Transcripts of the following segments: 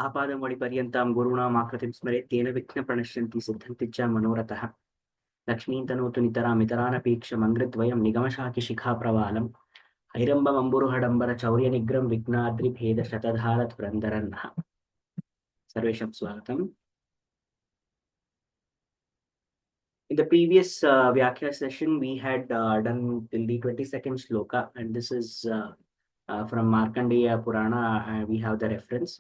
आपादमौलिपर्यन्तां गुरूणाम् आकृतिं स्मरेत् तेन विघ्नप्रणश्यन्ति सिद्धन्ति च मनोरथः लक्ष्मीं तनोतु नितरामितरानपेक्षमङ्घ्रिद्वयं निगमशाकिशिखाप्रवालं हैरम्बमम्बुरुहडम्बरचौर्यनिग्रं विघ्नाद्रिभेदशतधारध्वरन्धरन्नः सर्वेषां स्वागतम्. In the previous Vyakhya session, we had done till the 22nd shloka, and this is from Markandeya Purana, and we have the reference.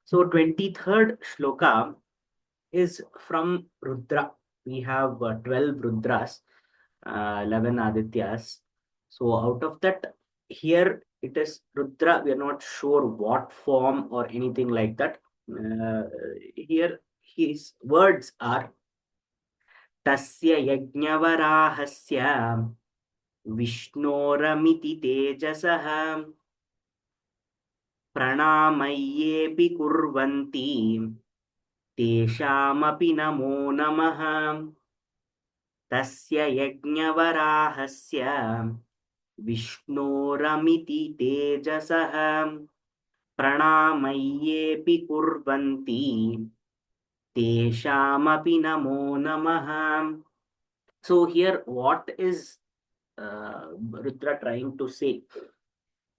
So 23rd shloka is from Rudra. We have 12 Rudras, 11 Adityas. So out of that, here it is Rudra. We are not sure what form or anything like that. Here his words are Tasya Yajñavarahasya Vishnoramiti Tejasah Pranamayyepi Kurvanti Teshamapi Namo Namaha Tasya Yajñavarahasya Vishnoramiti Tejasah Pranamayyepi Kurvanti Teshamapi Namo Namaha. So here what is Rudra trying to say?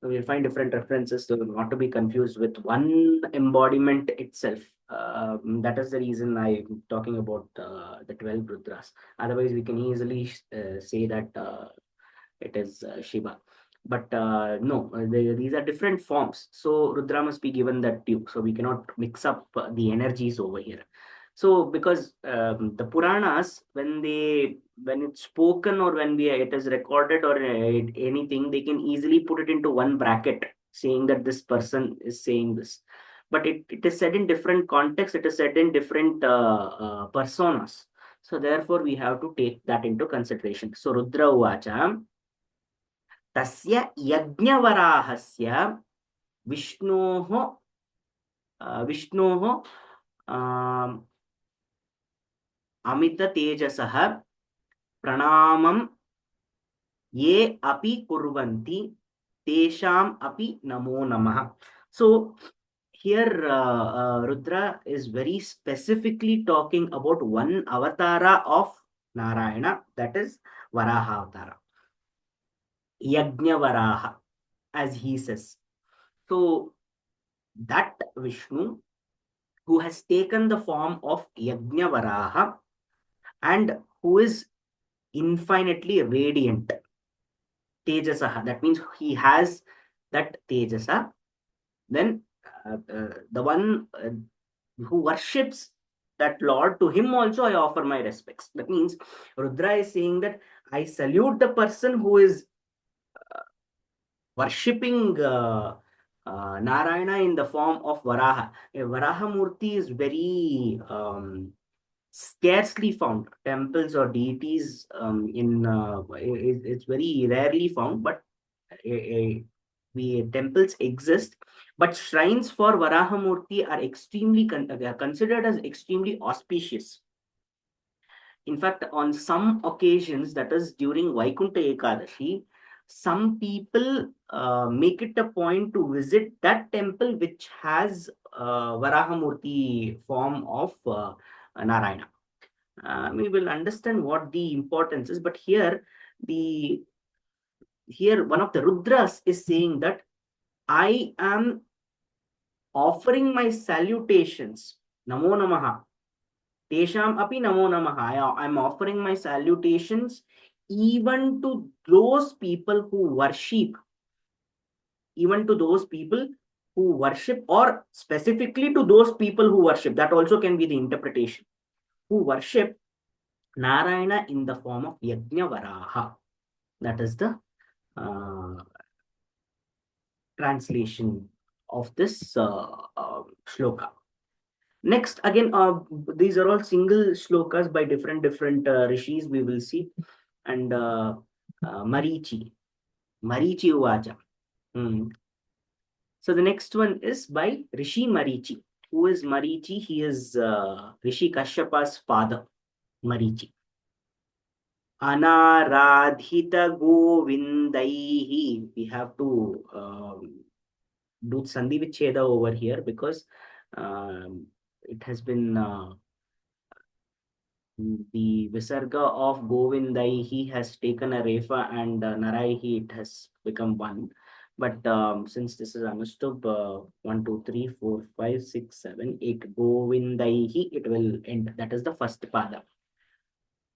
So we'll find different references, so not to be confused with one embodiment itself. That is the reason I'm talking about the 12 Rudras. Otherwise, we can easily say that it is Shiva. But no, these are different forms. So Rudra must be given that due. So we cannot mix up the energies over here. So because the Puranas, when it's spoken or when it is recorded or anything, they can easily put it into one bracket, saying that this person is saying this. But it is said in different contexts. It is said in different personas. So therefore, we have to take that into consideration. So Rudra Uvacha, Tasya Yajñavarahasya Vishnoho Vishnoho Amita Tejasah Pranamam Ye Api Kurvanti Tesham Api Namo Namaha. So here Rudra is very specifically talking about one avatara of Narayana, that is Varaha Avatara. Yajna Varaha, as he says. So that Vishnu who has taken the form of Yajna Varaha and who is infinitely radiant. Tejasa, that means he has that Tejasa. Then the one who worships that Lord, to him also I offer my respects. That means Rudra is saying that I salute the person who is worshipping Narayana in the form of Varaha. A Varaha Murti is very scarcely found. Temples or deities it's very rarely found, but temples exist. But shrines for Varaha Murti are they are considered as extremely auspicious. In fact, on some occasions, that is during Vaikunta Ekadashi, some people make it a point to visit that temple which has Varahamurti form of Narayana. We will understand what the importance is, but the here one of the Rudras is saying that I am offering my salutations, Namo Namaha, Tesham api namo namaha. I'm offering my salutations even to those people who worship, even to those people who worship, or specifically to those people who worship. That also can be the interpretation. Who worship Narayana in the form of Yajna Varaha. That is the translation of this shloka. Next, again, these are all single shlokas by different rishis. We will see, and Marichi Uvacha. So the next one is by Rishi Marichi. Who is Marichi? He is Rishi Kashyapa's father, Marichi. Anaradhita Govindaihi. We have to do Sandhi Vicheda over here because it has been the Visarga of Govindaihi has taken a Refa and Naraihi, it has become one. But since this is understood, 1, 2, 3, 4, 5, 6, 7, 8, Govindaihi, it will end. That is the first pada.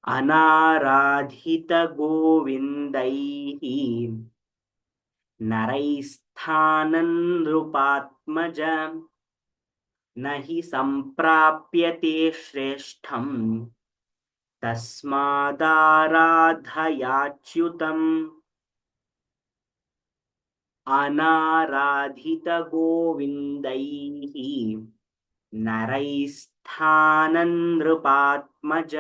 Anaradhita Govindaihi Naraisthanan Nrupatmaja न हि सम्प्राप्यते श्रेष्ठम् तस्मादाराधयाच्युतम् अनाराधितगोविन्दैः नरैस्थाननृपात्मज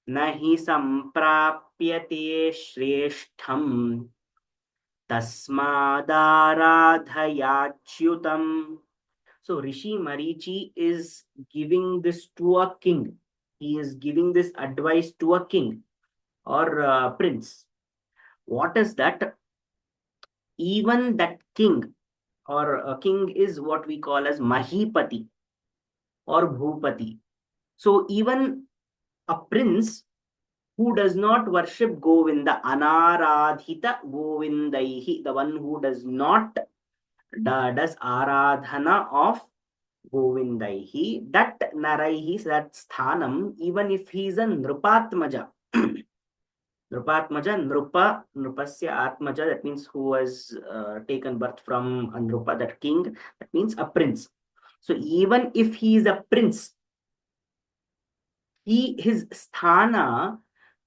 न हि सम्प्राप्यते श्रेष्ठम् तस्मादाराधयाच्युतम्. So Rishi Marichi is giving this to a king. He is giving this advice to a king or prince. What is that? Even that king or a king is what we call as Mahipati or Bhupati. So even a prince who does not worship Govinda, Anaradhita Govindaihi, the one who does not does Aradhana of Govindaihi, that Naraihi, that Sthanam, even if he is a Nrupatmaja, Nrupatmaja, Nrupasya Atmaja, that means who has taken birth from a Nrupa, that king, that means a prince. So even if he is a prince, his sthana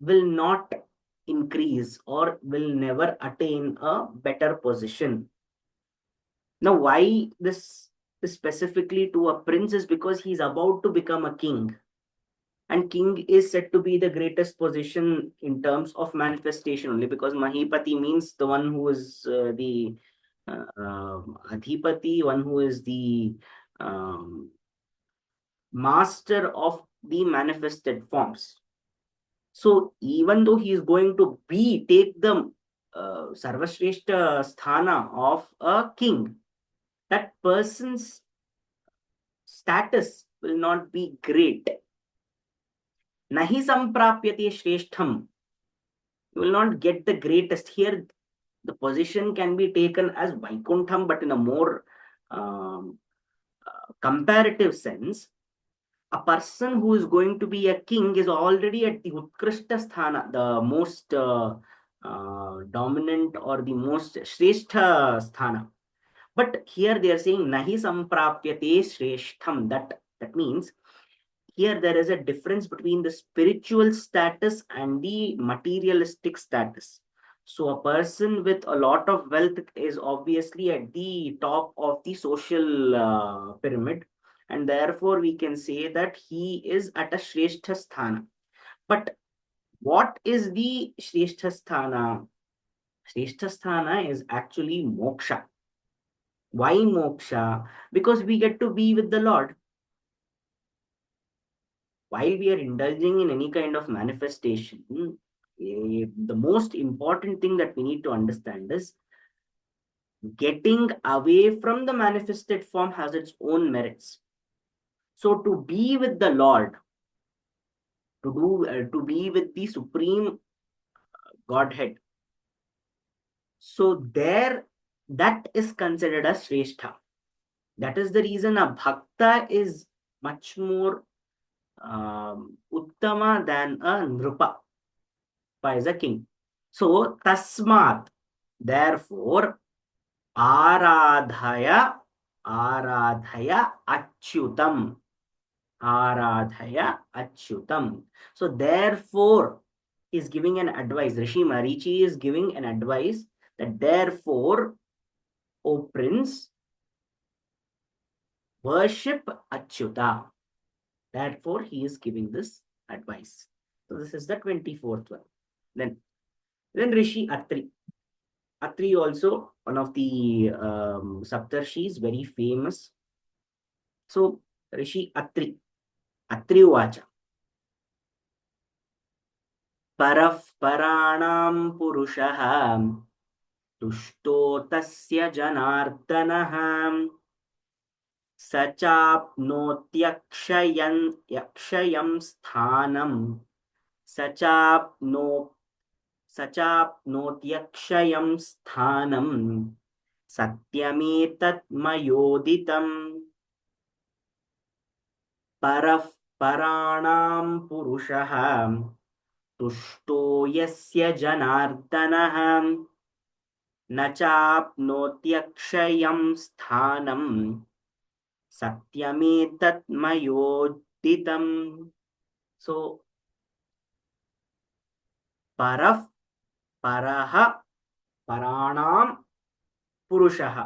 will not increase or will never attain a better position. Now, why this is specifically to a prince is because he's about to become a king. And king is said to be the greatest position in terms of manifestation only because Mahipati means the one who is the Adhipati, one who is the um, master of the manifested forms. So even though he is going to take the Sarvashreshta Sthana of a king, that person's status will not be great. Nahi samprapyate shreshtham. You will not get the greatest. Here, the position can be taken as Vaikuntham, but in a more comparative sense, a person who is going to be a king is already at the Utkrishta Sthana, the most dominant or the most Shrestha Sthana. But here they are saying Nahi Samprapyate Shreshtham. That means here there is a difference between the spiritual status and the materialistic status. So a person with a lot of wealth is obviously at the top of the social pyramid, and therefore we can say that he is at a Shrestha Sthana. But what is the Shrestha Sthana? Shrestha Sthana is actually moksha. Why moksha? Because we get to be with the Lord. While we are indulging in any kind of manifestation, the most important thing that we need to understand is getting away from the manifested form has its own merits. So to be with the Lord, to be with the supreme Godhead, so there that is considered as Shrestha. That is the reason a bhakta is much more uttama than a nrupa, is a king. So tasmat, therefore, aradhaya, achyutam, aradhaya achyutam. So therefore, is giving an advice. Rishi Marichi is giving an advice that therefore, O prince, worship Achyuta. Therefore, he is giving this advice. So this is the 24th one. Then Rishi Atri. Atri also one of the Saptarshis, very famous. So Rishi Atri, Atri Uvacha. Paraf Paranam Purushaha Tushto Tasya Janardanaha स चाप्नोत्यक्षयन् यक्षयं स्थानं स चाप्नो स चाप्नोत्यक्षयं स्थानं सत्यमेतत् मयोदितम् परः पराणां पुरुषः तुष्टो यस्य जनार्दनः न चाप्नोत्यक्षयं स्थानं सत्यमेतत् मयोदितम्. So परः परः पराणां पुरुषः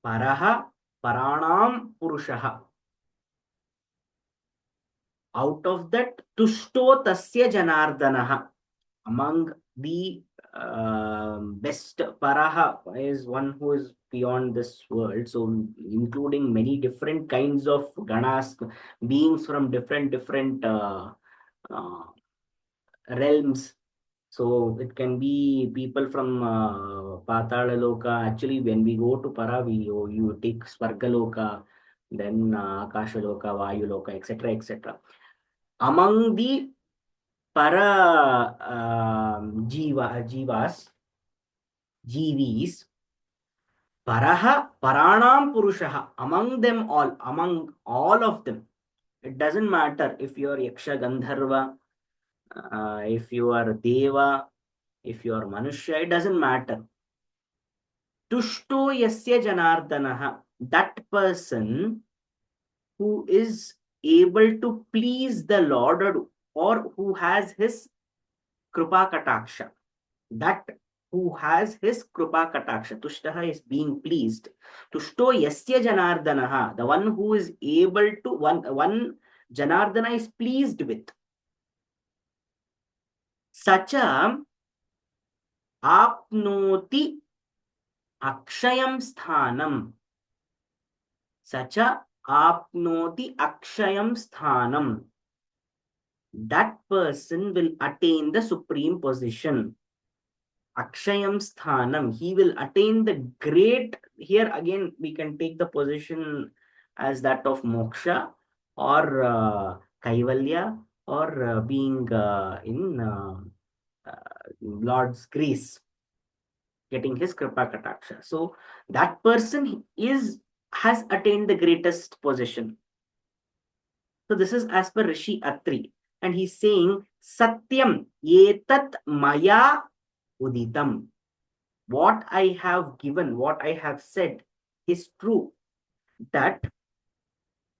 परः पराणां पुरुषः out of that tushto tasya janardanah. Among the best paraha is one who is beyond this world, so including many different kinds of ganas, beings from different uh, realms. So it can be people from Patala Loka. Actually, when we go to Para, you take Svarga Loka, then Akasha Loka, Vayu Loka, etc., etc. Among the Para Jivas, Jivis, Paraha, Paranam Purushaha, among all of them. It doesn't matter if you are Yaksha Gandharva, if you are Deva, if you are Manushya, it doesn't matter. Tushto Yasya Janardanaha, that person who is able to please the Lord or who has his Krupa Kataksha, that who has his Krupa Kataksha, Tushtaha is being pleased. Tushto Yasya Janardanaha, the one who is able to, one Janardana is pleased with. Sacha apnoti akshayam sthanam. Sacha apnoti akshayam sthanam. That person will attain the supreme position. Akshayam sthanam. He will attain the great. Here again, we can take the position as that of moksha or kaivalya or being in Lord's grace, getting his kripa kataksha. So that person has attained the greatest position. So this is as per Rishi Atri, and he's saying Satyam etat maya uditam. What I have given, what I have said is true. That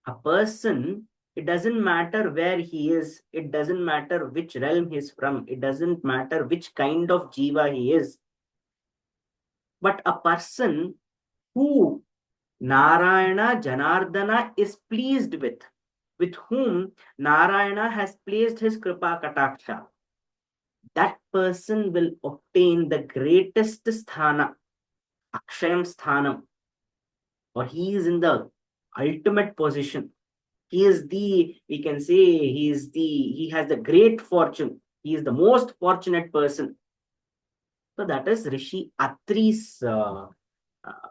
a person, it doesn't matter where he is, it doesn't matter which realm he's from, it doesn't matter which kind of jiva he is, but a person who Narayana Janardana is pleased with whom Narayana has placed his Kripa Kataksha, that person will obtain the greatest sthana, Akshayam Sthanam, or he is in the ultimate position. He is the, we can say, he has the great fortune. He is the most fortunate person. So that is Rishi Atri's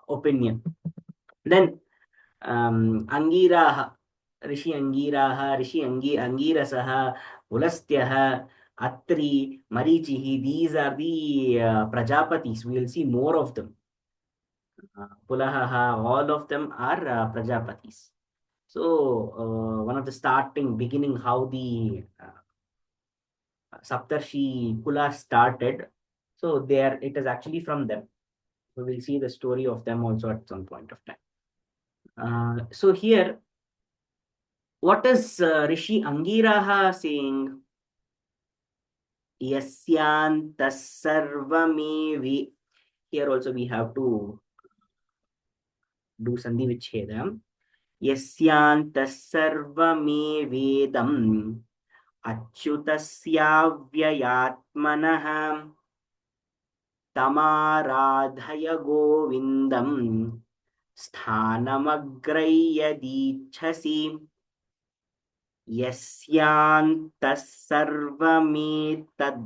opinion. Then Angiraha, Rishi Angiraha, Angirasaha, Pulastyaha, Atri, Marichihi, these are the Prajapatis. We will see more of them. Pulahaha, all of them are Prajapatis. So, one of the beginning, how the Saptarshi Kula started. So, there it is actually from them. We will see the story of them also at some point of time. So here, what is Rishi Angiraha saying? Yasyantas sarvamevi. Here also we have to do sandhi vichedam. Yasyantas sarvamevedam achyutasya vyayatmanah tamaradhaya govindam sthanamagrayadicchasi yasyantas sarvametad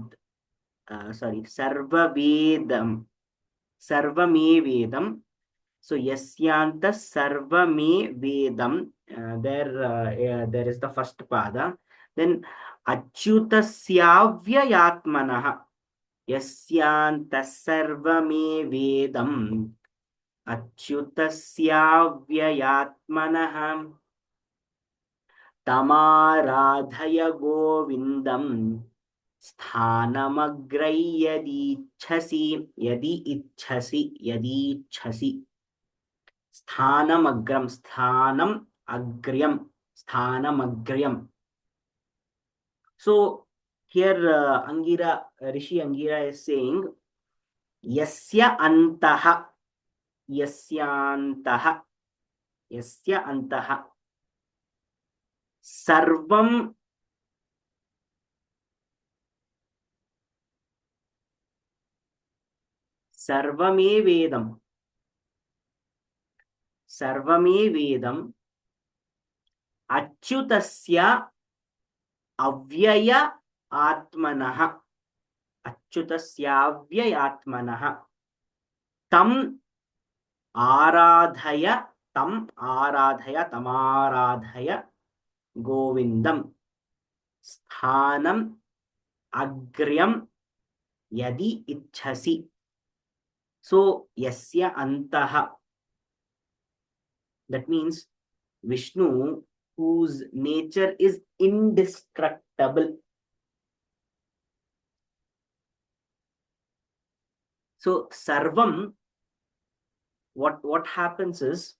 sarvavedam sarvamevedam So yasyanta sarvame vedam. There is the first pada. Then achyutasyavyaatmanah. Yasyanta sarvame vedam. Achyutasyavyaatmanah. Tamaradhaya govindam. Sthanamagrayadicchasi. Yadi ichchasi. Sthanam agryam. Sthanam. So here Rishi Angira is saying Yasya antaha. Yasyantaha. Yasya antaha. Sarvam Sarvame Vedam. Sarvame Vedam. Achyutasya avyaya atmanaha. Achyutasyavyaatmanaha. Tam आराधय तमाराधय गोविंदम स्थानम अग्र्यम यदि इच्छसि. So yasya antaha, that means Vishnu, whose nature is indestructible. So sarvam, what happens is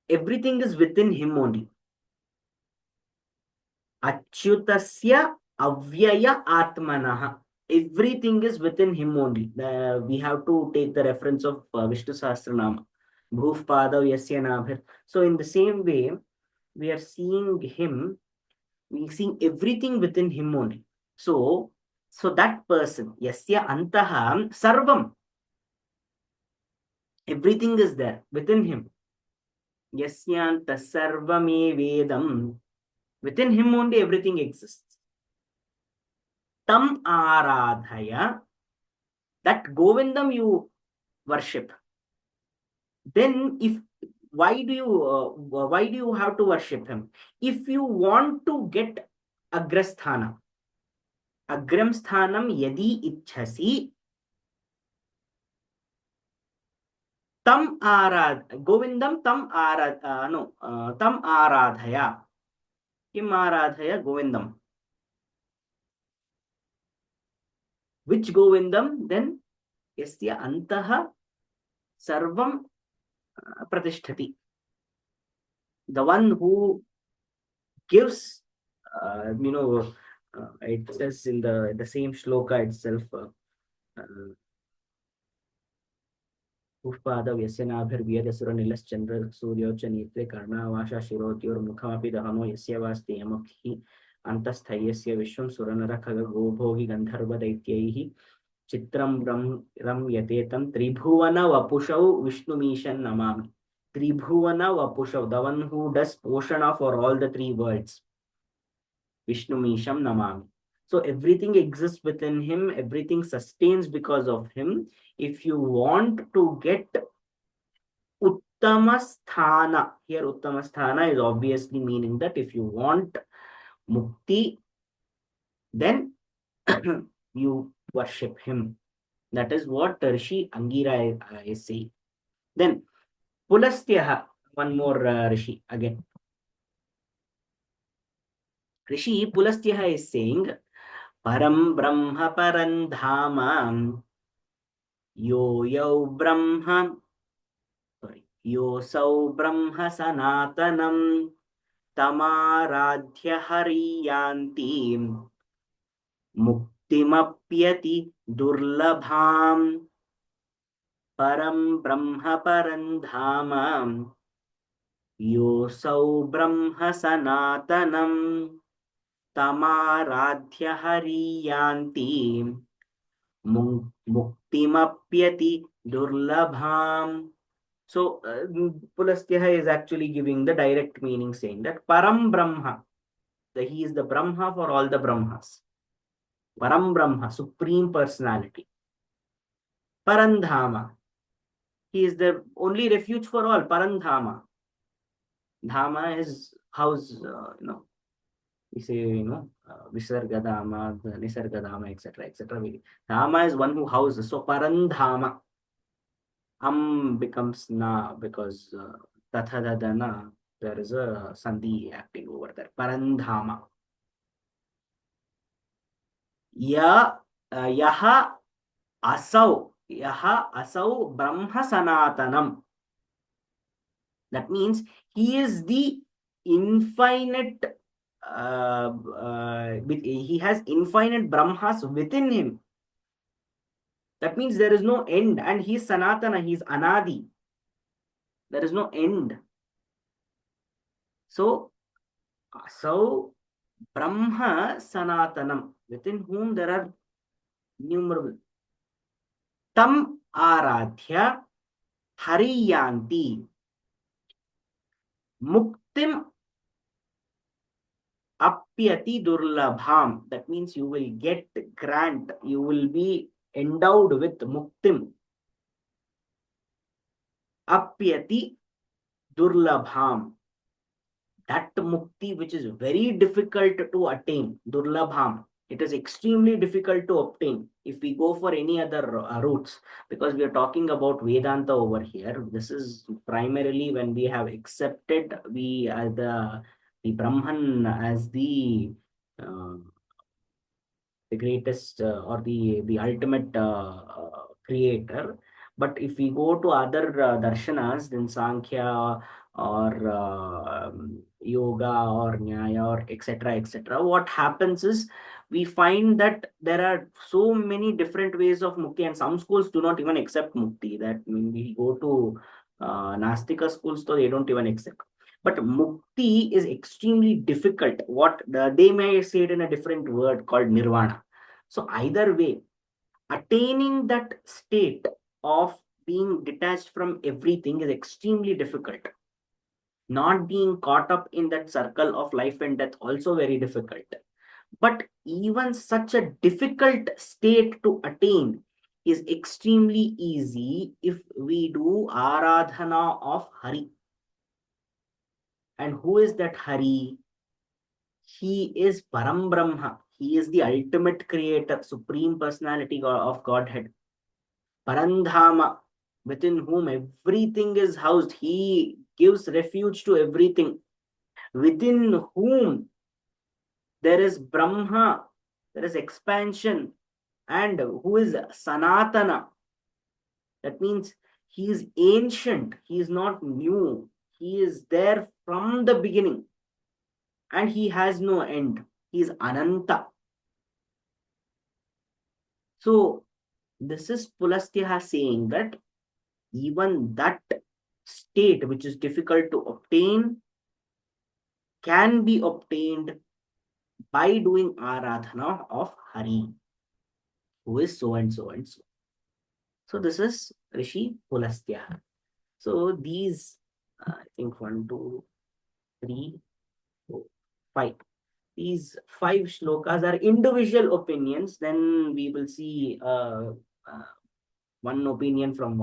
everything is within him only. Achyutasya avyaya atmanaha. Everything is within him only. We have to take the reference of Vishnu Sahasranama. Bhuv Padav Yasya Nabhir. So in the same way, we are seeing him, we are seeing everything within him only. So that person, Yasya Antaha Sarvam, everything is there within him. Yasyanta Sarvame Vedam. Within him only everything exists. Tam Aradhaya, that Govindam you worship. Then why do you have to worship him? If you want to get Agrasthana, Agram Sthanam Yadi Ichhasi, Tam Govindam Tam Aradhaya. Kim Aradhaya Govindam. Which Govindam? Then Yasya Antaha Sarvam Pratishtati. The one who gives, it says in the same shloka itself, Ufpada Vyasanabhir Vyadasura Nilas Chandra Suryocha Nitre Karna Vasha Shirotyor Mukhamapi Dahano Yasya Vasti Yamakhi Antasthayasya Vishwam Suranara Khaga Gobhogi Gandharva Daityaihi Chitram Ram Yatetam Tribhuvana Vapushau Vishnu Mishan Namami. Tribhuvana Vapushau, the one who does Poshana for all the three worlds. Vishnu Misham Namami. So everything exists within him, everything sustains because of him. If you want to get Uttamasthana, here Uttamasthana is obviously meaning that if you want Mukti, then you worship him. That is what Rishi Angira is saying. Then Pulastyaha, one more Rishi again. Rishi Pulastyaha is saying, Param Brahma Parandhama Yo Brahma, Yosau Brahma Sanatanam Tamaradhya Hariyanti Muktimapyati Durlabham. Param Brahma Parandhama Yosau Brahma Sanatanam Tamaradhya Hariyanti Muktimapyati Durlabham. So Pulastyaha is actually giving the direct meaning, saying that Param Brahma, that he is the Brahma for all the Brahmas. Param Brahma, supreme personality. Parandhama, He is the only refuge for all. Parandhama. Dhama is house, we say, Visargadama, Nisargadama, etc., etc. Dhama is one who houses. So Parandhama. Becomes na because tathadadana, there is a sandhi acting over there. Parandhama. Ya, yaha asau Brahma Sanatanam. That means he is the infinite, he has infinite Brahmas within him. That means there is no end, and he is Sanatana, he is Anadi. There is no end. So, asau Brahma Sanatanam, within whom there are innumerable. Tam Aradhya Hariyanti Muktim Apyati Durlabham. That means you will get grant, you will be endowed with Muktim Apyati Durlabham. That mukti which is very difficult to attain, Durlabham. It is extremely difficult to obtain if we go for any other routes, because we are talking about Vedanta over here. This is primarily when we have accepted we as the Brahman as uh, the greatest or the ultimate creator. But if we go to other darshanas, then Sankhya or yoga or nyaya or etc etc, what happens is we find that there are so many different ways of mukti, and some schools do not even accept mukti. That when we go to nastika schools, so they don't even accept. But mukti is extremely difficult. What they may say it in a different word called nirvana. So either way, attaining that state of being detached from everything is extremely difficult. Not being caught up in that circle of life and death also very difficult. But even such a difficult state to attain is extremely easy if we do aradhana of Hari. And who is that Hari? He is Param Brahma. He is the ultimate creator, supreme personality of Godhead. Parandhama, within whom everything is housed. He gives refuge to everything. Within whom there is Brahma, there is expansion, and who is Sanatana. That means he is ancient, he is not new, he is there from the beginning, and he has no end. He is Ananta. So, this is Pulastya saying that even that state which is difficult to obtain can be obtained by doing aradhana of Hari, who is so and so and so. So this is Rishi Pulastya. So these, I think 1, 2, 3, 4, 5. These 5 shlokas are individual opinions. Then we will see one opinion from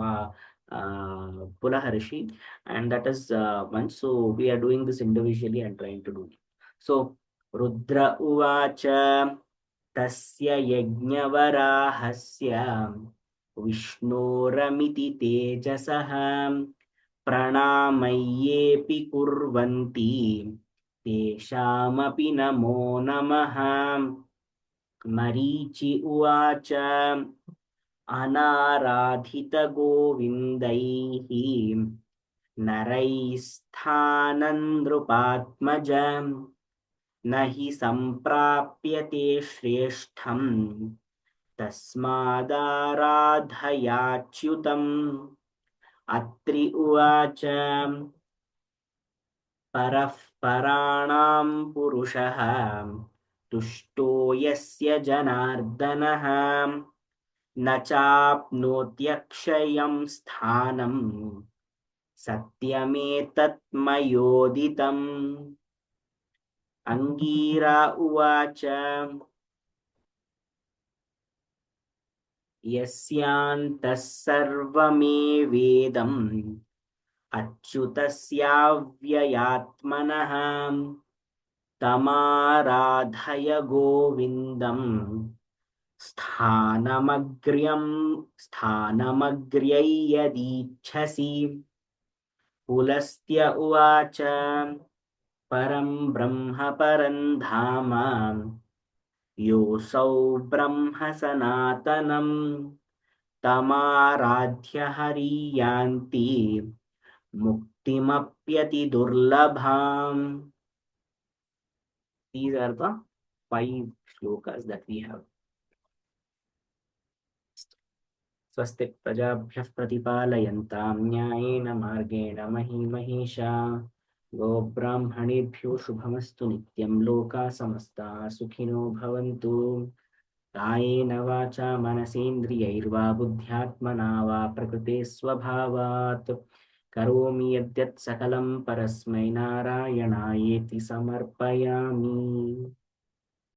Pulaharishi, and that is one. So we are doing this individually and trying to do it. So Rudra Uvacha Tasya Yajñavarahasya Vishnuramiति Tejasah Pranamayyepi Kurvanti Teshamapi Namo Namaha. Marichi Uvacha अनाराधितगोविन्दैः नरैस्थानन्द्रुपात्मजम् न हि सम्प्राप्यते श्रेष्ठम् तस्मादाराधयाच्युतम्. अत्रि उवाच परः पराणां पुरुषः तुष्टो यस्य जनार्दनः न चाप्नोत्यक्षयं स्थानं सत्यमेतत् मयोदितम्. अंगीरा उवाच यस्यान्तः सर्वमेवेदम् अच्युतस्याव्ययात्मनः तमाराधय गोविन्दम् स्थानमग्र्ययदीच्छसि। पुलस्त्य उवाच परं ब्रह्म परं धाम योऽसौ ब्रह्म सनातनम् तमाराध्य हरियान्ति muktimapyati durlabham. These are the 5 shlokas that we have. स्वस्ति प्रजाभ्यः प्रतिपालयन्तां न्यायेन मार्गेण मही महिषा गोब्राह्मणेभ्यो शुभमस्तु नित्यं लोकाः समस्ताः सुखिनो भवन्तु कायेन वाचा मनसेन्द्रियैर्वा बुद्ध्यात्मना वा प्रकृते स्वभावात् करोमि यद्यत् सकलं परस्मै नारायणायेति समर्पयामि।